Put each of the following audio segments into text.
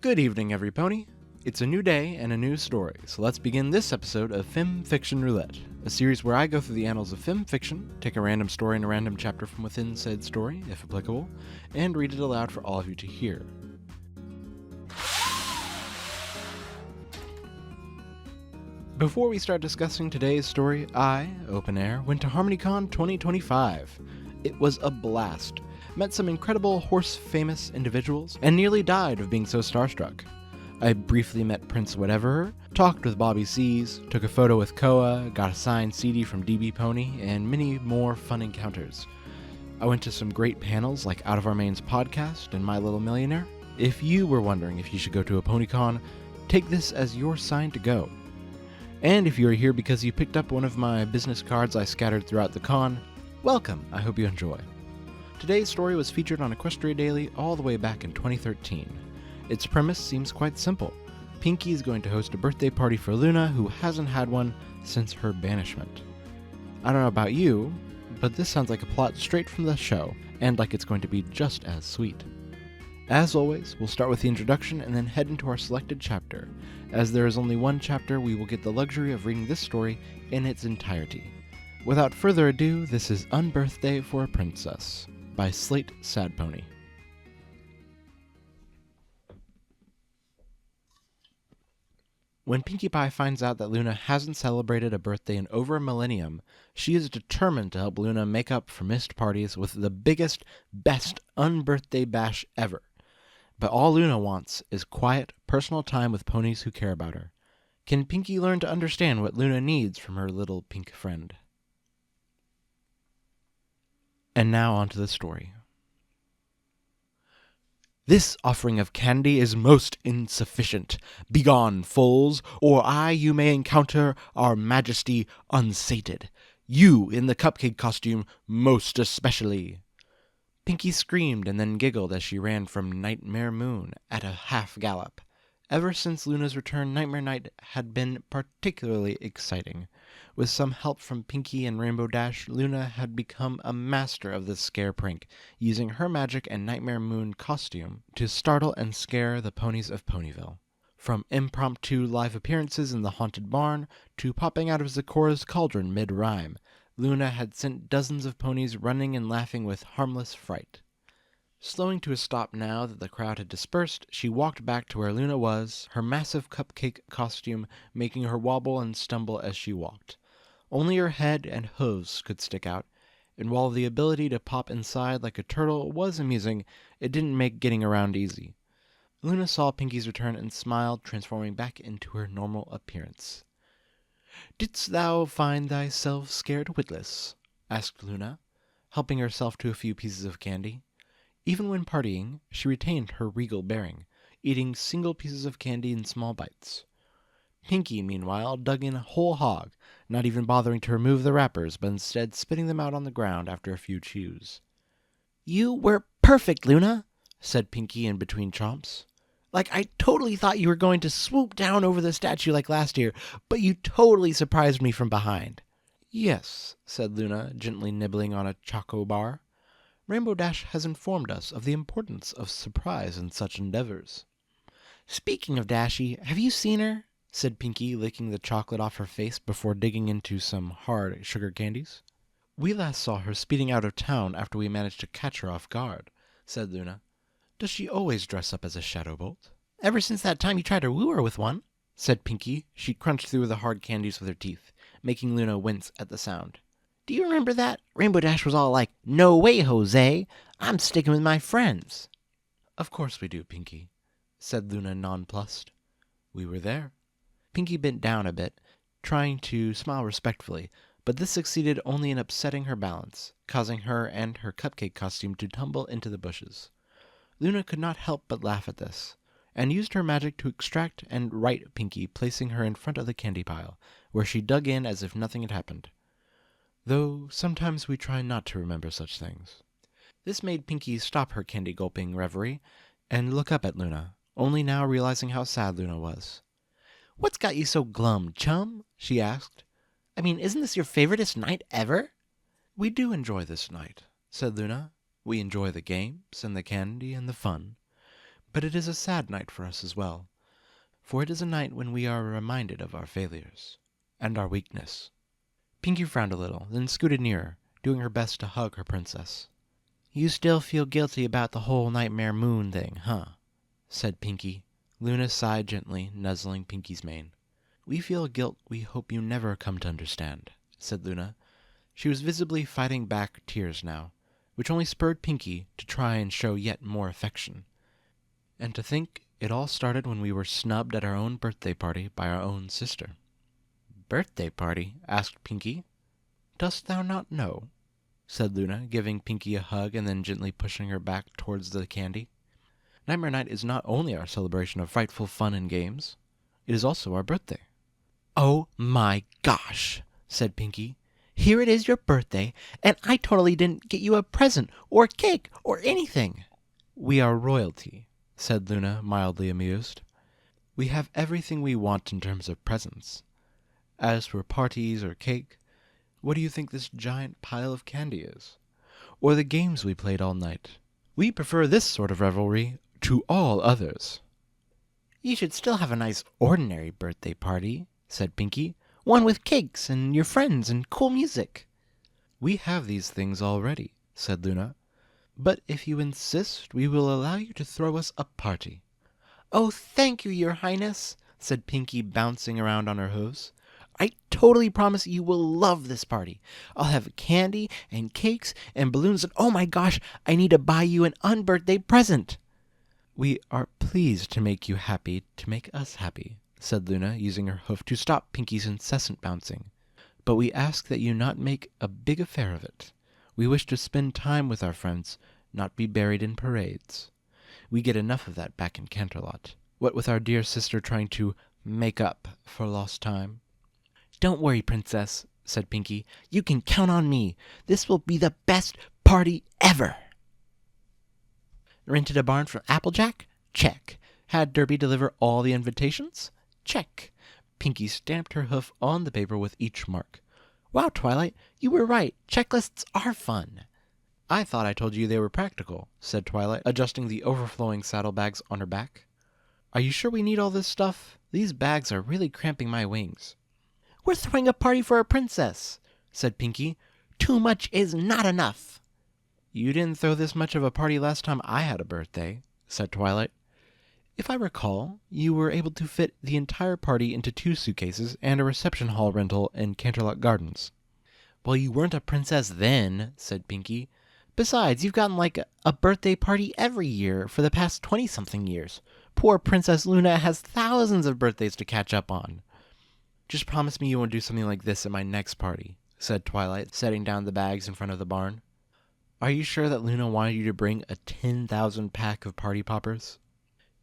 Good evening, every pony. It's a new day and a new story, so let's begin this episode of FIM Fiction Roulette, a series where I go through the annals of FIM fiction, take a random story and a random chapter from within said story, if applicable, and read it aloud for all of you to hear. Before we start discussing today's story, I, Open Air, went to HarmonyCon 2025. It was a blast. Met some incredible horse-famous individuals, and nearly died of being so starstruck. I briefly met Prince Whatever, talked with Bobby Seas, took a photo with Koa, got a signed CD from DB Pony, and many more fun encounters. I went to some great panels like Out of Our Main's podcast and My Little Millionaire. If you were wondering if you should go to a PonyCon, take this as your sign to go. And if you are here because you picked up one of my business cards I scattered throughout the con, welcome, I hope you enjoy. Today's story was featured on Equestria Daily all the way back in 2013. Its premise seems quite simple. Pinky is going to host a birthday party for Luna, who hasn't had one since her banishment. I don't know about you, but this sounds like a plot straight from the show, and like it's going to be just as sweet. As always, we'll start with the introduction and then head into our selected chapter. As there is only one chapter, we will get the luxury of reading this story in its entirety. Without further ado, this is Unbirthday for a Princess by Slate Sad Pony. When Pinkie Pie finds out that Luna hasn't celebrated a birthday in over a millennium, she is determined to help Luna make up for missed parties with the biggest, best unbirthday bash ever. But all Luna wants is quiet, personal time with ponies who care about her. Can Pinkie learn to understand what Luna needs from her little pink friend? And now on to the story. This offering of candy is most insufficient. Begone, fools, or you may encounter our majesty unsated. You, in the cupcake costume, most especially. Pinkie screamed and then giggled as she ran from Nightmare Moon at a half gallop. Ever since Luna's return, Nightmare Night had been particularly exciting. With some help from Pinkie and Rainbow Dash, Luna had become a master of this scare prank, using her magic and Nightmare Moon costume to startle and scare the ponies of Ponyville. From impromptu live appearances in the haunted barn to popping out of Zecora's cauldron mid-rhyme, Luna had sent dozens of ponies running and laughing with harmless fright. Slowing to a stop now that the crowd had dispersed, she walked back to where Luna was, her massive cupcake costume making her wobble and stumble as she walked. Only her head and hooves could stick out, and while the ability to pop inside like a turtle was amusing, it didn't make getting around easy. Luna saw Pinkie's return and smiled, transforming back into her normal appearance. "Didst thou find thyself scared witless?" asked Luna, helping herself to a few pieces of candy. Even when partying, she retained her regal bearing, eating single pieces of candy in small bites. Pinkie, meanwhile, dug in whole hog, not even bothering to remove the wrappers, but instead spitting them out on the ground after a few chews. "You were perfect, Luna," said Pinkie in between chomps. "Like, I totally thought you were going to swoop down over the statue like last year, but you totally surprised me from behind." "Yes," said Luna, gently nibbling on a choco bar. "Rainbow Dash has informed us of the importance of surprise in such endeavors." "Speaking of Dashie, have you seen her?" said Pinkie, licking the chocolate off her face before digging into some hard sugar candies. "We last saw her speeding out of town after we managed to catch her off guard," said Luna. "Does she always dress up as a shadow bolt?" "Ever since that time you tried to woo her with one," said Pinkie. She crunched through the hard candies with her teeth, making Luna wince at the sound. "Do you remember that? Rainbow Dash was all like, 'No way, Jose! I'm sticking with my friends.'" "Of course we do, Pinkie," said Luna nonplussed. "We were there." Pinkie bent down a bit, trying to smile respectfully, but this succeeded only in upsetting her balance, causing her and her cupcake costume to tumble into the bushes. Luna could not help but laugh at this, and used her magic to extract and right Pinkie, placing her in front of the candy pile, where she dug in as if nothing had happened. Though sometimes we try not to remember such things. This made Pinkie stop her candy-gulping reverie and look up at Luna, only now realizing how sad Luna was. "What's got you so glum, chum?" she asked. "I mean, isn't this your favoritist night ever?" "We do enjoy this night," said Luna. "We enjoy the games and the candy and the fun. But it is a sad night for us as well, for it is a night when we are reminded of our failures and our weakness. Pinkie frowned a little, then scooted nearer, doing her best to hug her princess. You still feel guilty about the whole Nightmare Moon thing, huh? Said Pinkie. Luna sighed gently, nuzzling Pinkie's mane. We feel guilt we hope you never come to understand, said Luna. She was visibly fighting back tears now, which only spurred Pinkie to try and show yet more affection. And to think it all started when we were snubbed at our own birthday party by our own sister. Birthday party? Asked Pinkie. Dost thou not know? Said Luna, giving Pinkie a hug and then gently pushing her back towards the candy. Nightmare Night is not only our celebration of frightful fun and games, it is also our birthday. Oh my gosh, said Pinkie. Here it is your birthday, and I totally didn't get you a present or cake or anything. We are royalty, said Luna, mildly amused. We have everything we want in terms of presents. As for parties or cake, what do you think this giant pile of candy is? Or the games we played all night? We prefer this sort of revelry to all others. You should still have a nice ordinary birthday party, said Pinkie. One with cakes and your friends and cool music. We have these things already, said Luna. But if you insist, we will allow you to throw us a party. Oh, thank you, Your Highness, said Pinkie, bouncing around on her hooves. I totally promise you will love this party. I'll have candy and cakes and balloons, and oh my gosh, I need to buy you an unbirthday present. We are pleased to make you happy to make us happy, said Luna, using her hoof to stop Pinkie's incessant bouncing. But we ask that you not make a big affair of it. We wish to spend time with our friends, not be buried in parades. We get enough of that back in Canterlot, what with our dear sister trying to make up for lost time. Don't worry, Princess, said Pinkie. You can count on me. This will be the best party ever. Rented a barn from Applejack? Check. Had Derby deliver all the invitations? Check. Pinkie stamped her hoof on the paper with each mark. Wow, Twilight, you were right. Checklists are fun. I thought I told you they were practical, said Twilight, adjusting the overflowing saddlebags on her back. Are you sure we need all this stuff? These bags are really cramping my wings. We're throwing a party for a princess, said Pinkie. Too much is not enough. You didn't throw this much of a party last time I had a birthday, said Twilight. If I recall, you were able to fit the entire party into 2 suitcases and a reception hall rental in Canterlot Gardens. Well, you weren't a princess then, said Pinkie. Besides, you've gotten like a birthday party every year for the past 20-something years. Poor Princess Luna has thousands of birthdays to catch up on. Just promise me you won't do something like this at my next party, said Twilight, setting down the bags in front of the barn. Are you sure that Luna wanted you to bring a 10,000 pack of party poppers?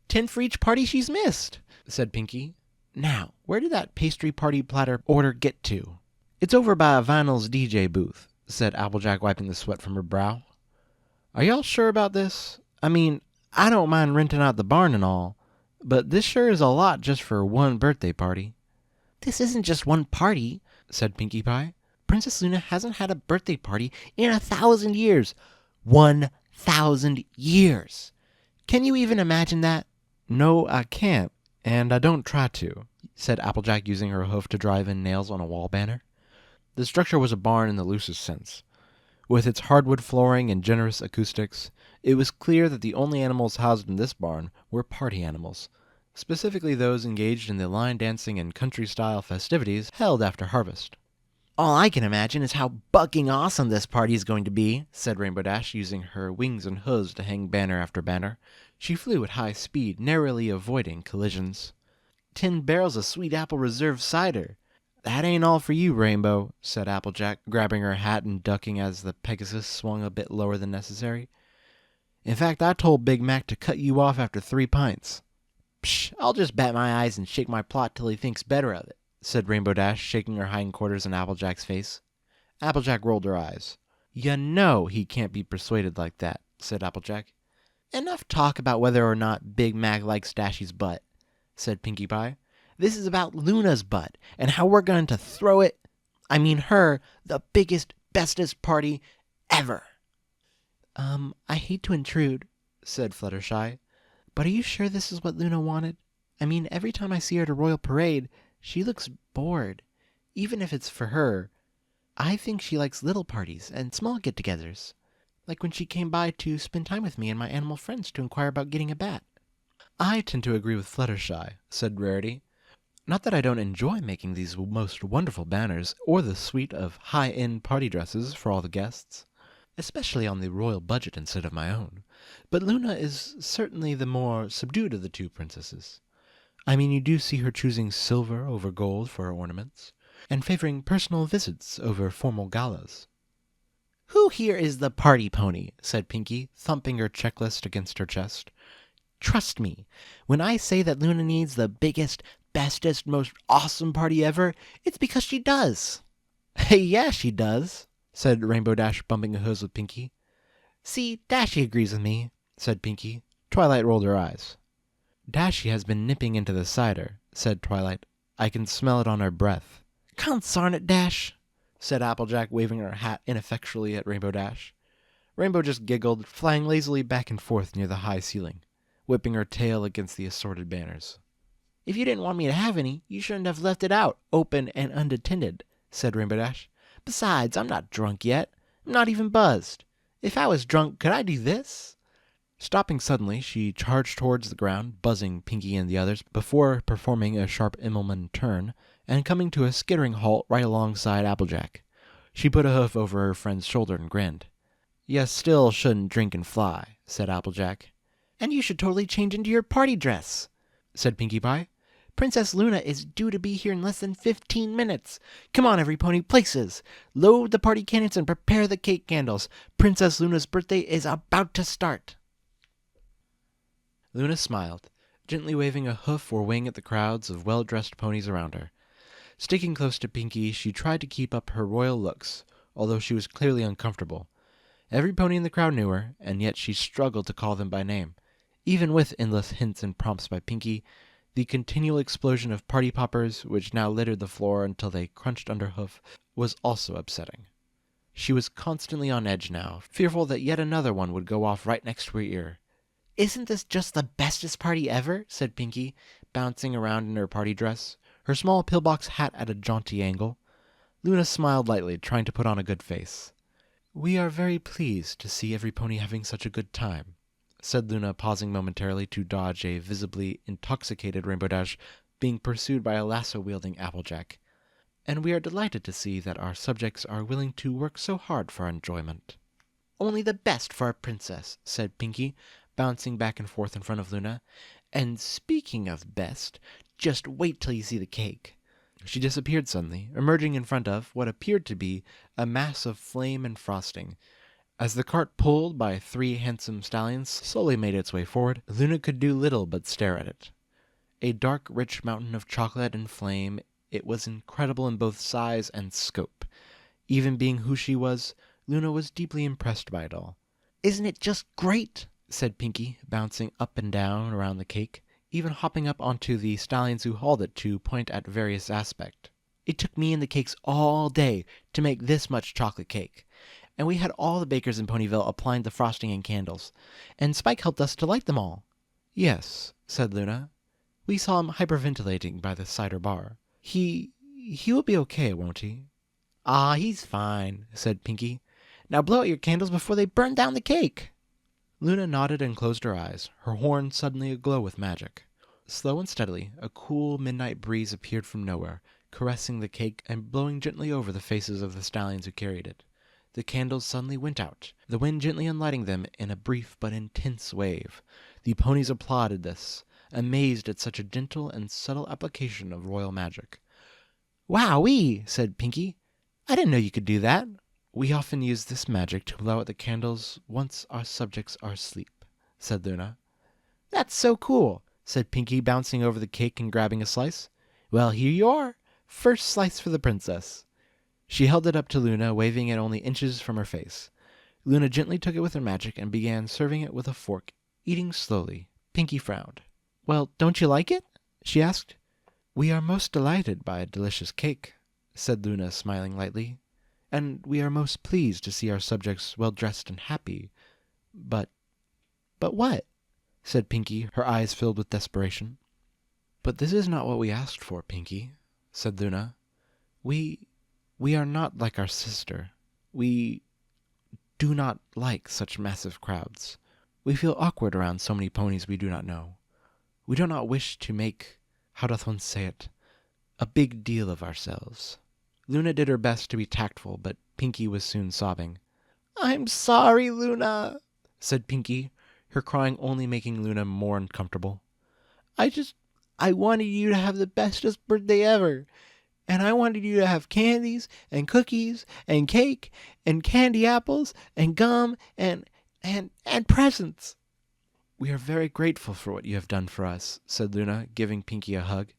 10 for each party she's missed, said Pinkie. Now, where did that pastry party platter order get to? It's over by Vinyl's DJ booth, said Applejack, wiping the sweat from her brow. Are y'all sure about this? I mean, I don't mind renting out the barn and all, but this sure is a lot just for one birthday party. This isn't just one party, said Pinkie Pie. Princess Luna hasn't had a birthday party in 1,000 years. 1,000 years. Can you even imagine that? No, I can't, and I don't try to, said Applejack, using her hoof to drive in nails on a wall banner. The structure was a barn in the loosest sense. With its hardwood flooring and generous acoustics, it was clear that the only animals housed in this barn were party animals, specifically those engaged in the line dancing and country-style festivities held after harvest. All I can imagine is how bucking awesome this party is going to be, said Rainbow Dash, using her wings and hooves to hang banner after banner. She flew at high speed, narrowly avoiding collisions. 10 barrels of sweet apple reserve cider. That ain't all for you, Rainbow, said Applejack, grabbing her hat and ducking as the Pegasus swung a bit lower than necessary. In fact, I told Big Mac to cut you off after 3 pints. Psh, I'll just bat my eyes and shake my plot till he thinks better of it, said Rainbow Dash, shaking her hindquarters in Applejack's face. Applejack rolled her eyes. You know he can't be persuaded like that, said Applejack. Enough talk about whether or not Big Mac likes Dashy's butt, said Pinkie Pie. This is about Luna's butt, and how we're going to throw it, her, the biggest, bestest party ever. I hate to intrude, said Fluttershy, But are you sure this is what Luna wanted? I mean, every time I see her at a royal parade, she looks bored. Even if it's for her, I think she likes little parties and small get-togethers. Like when she came by to spend time with me and my animal friends to inquire about getting a bat. I tend to agree with Fluttershy, said Rarity. Not that I don't enjoy making these most wonderful banners or the suite of high-end party dresses for all the guests, especially on the royal budget instead of my own. But Luna is certainly the more subdued of the two princesses. I mean, you do see her choosing silver over gold for her ornaments, and favoring personal visits over formal galas. Who here is the party pony? Said Pinkie, thumping her checklist against her chest. Trust me, when I say that Luna needs the biggest, bestest, most awesome party ever, it's because she does. Yeah, she does, said Rainbow Dash, bumping hers with Pinkie. See, Dashy agrees with me, said Pinkie. Twilight rolled her eyes. Dashy has been nipping into the cider, said Twilight. I can smell it on her breath. Consarn it, Dash, said Applejack, waving her hat ineffectually at Rainbow Dash. Rainbow just giggled, flying lazily back and forth near the high ceiling, whipping her tail against the assorted banners. If you didn't want me to have any, you shouldn't have left it out, open and unattended, said Rainbow Dash. Besides, I'm not drunk yet. I'm not even buzzed. If I was drunk, could I do this? Stopping suddenly, she charged towards the ground, buzzing Pinkie and the others, before performing a sharp Immelman turn, and coming to a skittering halt right alongside Applejack. She put a hoof over her friend's shoulder and grinned. You still shouldn't drink and fly, said Applejack. And you should totally change into your party dress, said Pinkie Pie. Princess Luna is due to be here in less than 15 minutes. Come on, every pony, places. Load the party cannons and prepare the cake candles. Princess Luna's birthday is about to start. Luna smiled, gently waving a hoof or wing at the crowds of well-dressed ponies around her. Sticking close to Pinkie, she tried to keep up her royal looks, although she was clearly uncomfortable. Every pony in the crowd knew her, and yet she struggled to call them by name. Even with endless hints and prompts by Pinkie, the continual explosion of party poppers, which now littered the floor until they crunched under hoof, was also upsetting. She was constantly on edge now, fearful that yet another one would go off right next to her ear. Isn't this just the bestest party ever? Said Pinkie, bouncing around in her party dress, her small pillbox hat at a jaunty angle. Luna smiled lightly, trying to put on a good face. We are very pleased to see every pony having such a good time, said Luna, pausing momentarily to dodge a visibly intoxicated Rainbow Dash being pursued by a lasso-wielding Applejack. And we are delighted to see that our subjects are willing to work so hard for our enjoyment. Only the best for our princess, said Pinkie, bouncing back and forth in front of Luna. And speaking of best, just wait till you see the cake. She disappeared suddenly, emerging in front of what appeared to be a mass of flame and frosting. As the cart pulled by 3 handsome stallions slowly made its way forward, Luna could do little but stare at it. A dark, rich mountain of chocolate and flame, it was incredible in both size and scope. Even being who she was, Luna was deeply impressed by it all. Isn't it just great? Said Pinkie, bouncing up and down around the cake, even hopping up onto the stallions who hauled it to point at various aspects. It took me and the cakes all day to make this much chocolate cake, and we had all the bakers in Ponyville applying the frosting and candles, and Spike helped us to light them all. Yes, said Luna. We saw him hyperventilating by the cider bar. He will be okay, won't he? Ah, he's fine, said Pinkie. Now blow out your candles before they burn down the cake. Luna nodded and closed her eyes, her horn suddenly aglow with magic. Slow and steadily, a cool midnight breeze appeared from nowhere, caressing the cake and blowing gently over the faces of the stallions who carried it. The candles suddenly went out, the wind gently unlighting them in a brief but intense wave. The ponies applauded this, amazed at such a gentle and subtle application of royal magic. Wowee, said Pinkie. I didn't know you could do that. We often use this magic to blow out the candles once our subjects are asleep, said Luna. That's so cool, said Pinkie, bouncing over the cake and grabbing a slice. Well, here you are. First slice for the princess. She held it up to Luna, waving it only inches from her face. Luna gently took it with her magic and began serving it with a fork, eating slowly. Pinkie frowned. Well, don't you like it? She asked. We are most delighted by a delicious cake, said Luna, smiling lightly. And we are most pleased to see our subjects well dressed and happy. But what? said Pinky, her eyes filled with desperation. But this is not what we asked for, Pinky, said Luna. We are not like our sister. We do not like such massive crowds. We feel awkward around so many ponies we do not know. We do not wish to make, how doth one say it, a big deal of ourselves. Luna did her best to be tactful, but Pinky was soon sobbing. I'm sorry, Luna, said Pinky, her crying only making Luna more uncomfortable. I wanted you to have the bestest birthday ever. And I wanted you to have candies and cookies and cake and candy apples and gum and presents. We are very grateful for what you have done for us, said Luna, giving Pinky a hug.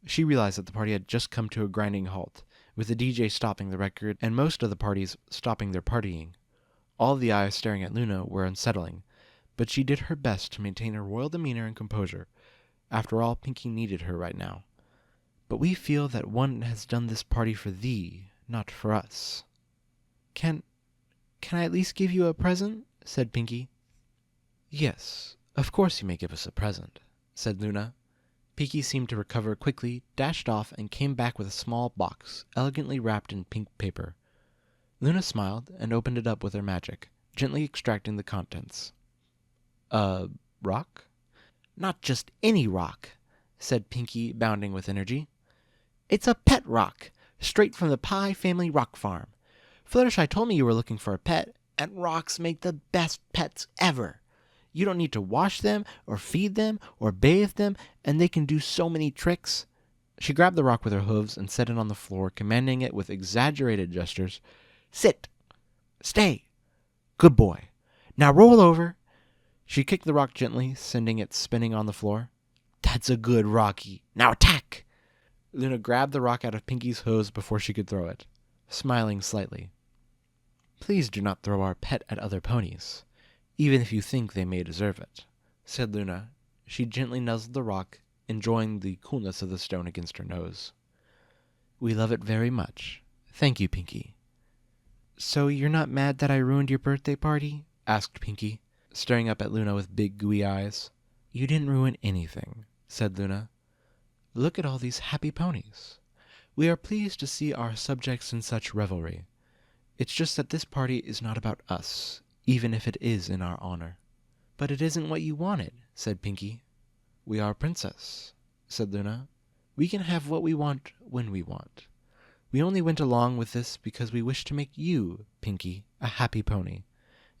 She realized that the party had just come to a grinding halt, with the DJ stopping the record and most of the parties stopping their partying. All the eyes staring at Luna were unsettling, but she did her best to maintain her royal demeanor and composure. After all, Pinky needed her right now. But we feel that one has done this party for thee, not for us. Can I at least give you a present? Said Pinky. Yes, of course you may give us a present, said Luna. Pinky seemed to recover quickly, dashed off, and came back with a small box, elegantly wrapped in pink paper. Luna smiled and opened it up with her magic, gently extracting the contents. A rock? Not just any rock, said Pinky, bounding with energy. It's a pet rock, straight from the Pie family rock farm. Fluttershy told me you were looking for a pet, and rocks make the best pets ever. You don't need to wash them, or feed them, or bathe them, and they can do so many tricks. She grabbed the rock with her hooves and set it on the floor, commanding it with exaggerated gestures. Sit. Stay. Good boy. Now roll over. She kicked the rock gently, sending it spinning on the floor. That's a good Rocky. Now attack! Luna grabbed the rock out of Pinky's hose before she could throw it, smiling slightly. Please do not throw our pet at other ponies, even if you think they may deserve it, said Luna. She gently nuzzled the rock, enjoying the coolness of the stone against her nose. We love it very much. Thank you, Pinky. So you're not mad that I ruined your birthday party? Asked Pinky, staring up at Luna with big gooey eyes. You didn't ruin anything, said Luna. Look at all these happy ponies. We are pleased to see our subjects in such revelry. It's just that this party is not about us, even if it is in our honor. But it isn't what you wanted, said Pinky. We are Princess, said Luna. We can have what we want when we want. We only went along with this because we wish to make you, Pinky, a happy pony,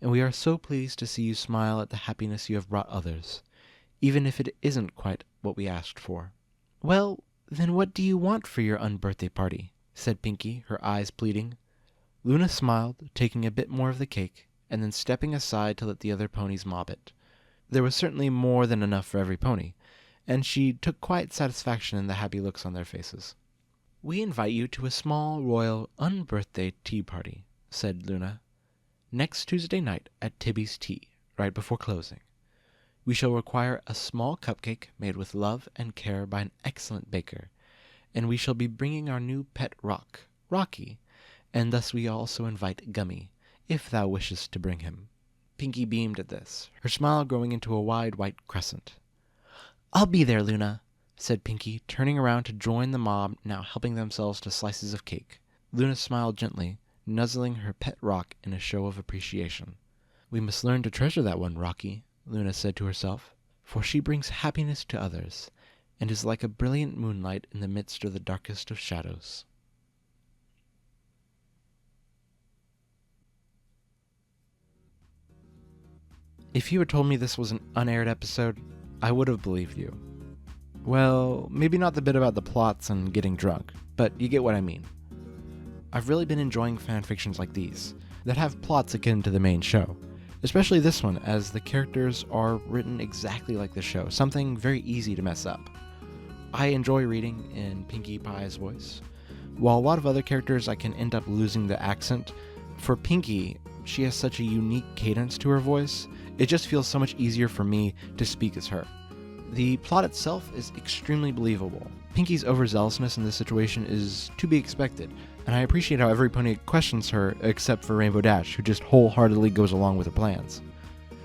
and we are so pleased to see you smile at the happiness you have brought others, even if it isn't quite what we asked for. Well, then what do you want for your unbirthday party? Said Pinky, her eyes pleading. Luna smiled, taking a bit more of the cake, and then stepping aside to let the other ponies mob it. There was certainly more than enough for every pony, and she took quiet satisfaction in the happy looks on their faces. We invite you to a small, royal, unbirthday tea party, said Luna, next Tuesday night at Tibby's Tea, right before closing. We shall require a small cupcake made with love and care by an excellent baker, and we shall be bringing our new pet rock, Rocky, and thus we also invite Gummy, if thou wishest to bring him. Pinky beamed at this, her smile growing into a wide white crescent. I'll be there, Luna, said Pinky, turning around to join the mob now helping themselves to slices of cake. Luna smiled gently, nuzzling her pet rock in a show of appreciation. We must learn to treasure that one, Rocky, Luna said to herself, for she brings happiness to others, and is like a brilliant moonlight in the midst of the darkest of shadows. If you had told me this was an unaired episode, I would have believed you. Well, maybe not the bit about the plots and getting drunk, but you get what I mean. I've really been enjoying fanfictions like these, that have plots akin to the main show. Especially this one, as the characters are written exactly like the show, something very easy to mess up. I enjoy reading in Pinkie Pie's voice. While a lot of other characters I can end up losing the accent, for Pinkie, she has such a unique cadence to her voice, it just feels so much easier for me to speak as her. The plot itself is extremely believable. Pinkie's overzealousness in this situation is to be expected, and I appreciate how every pony questions her except for Rainbow Dash, who just wholeheartedly goes along with her plans.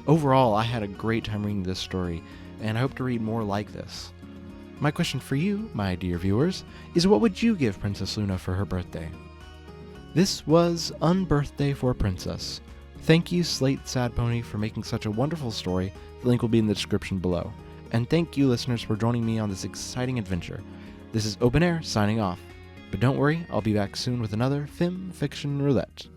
Overall, I had a great time reading this story, and I hope to read more like this. My question for you, my dear viewers, is what would you give Princess Luna for her birthday? This was Unbirthday for Princess. Thank you, Slate Sad Pony, for making such a wonderful story. The link will be in the description below. And thank you, listeners, for joining me on this exciting adventure. This is Open Air signing off. But don't worry, I'll be back soon with another FIM Fiction Roulette.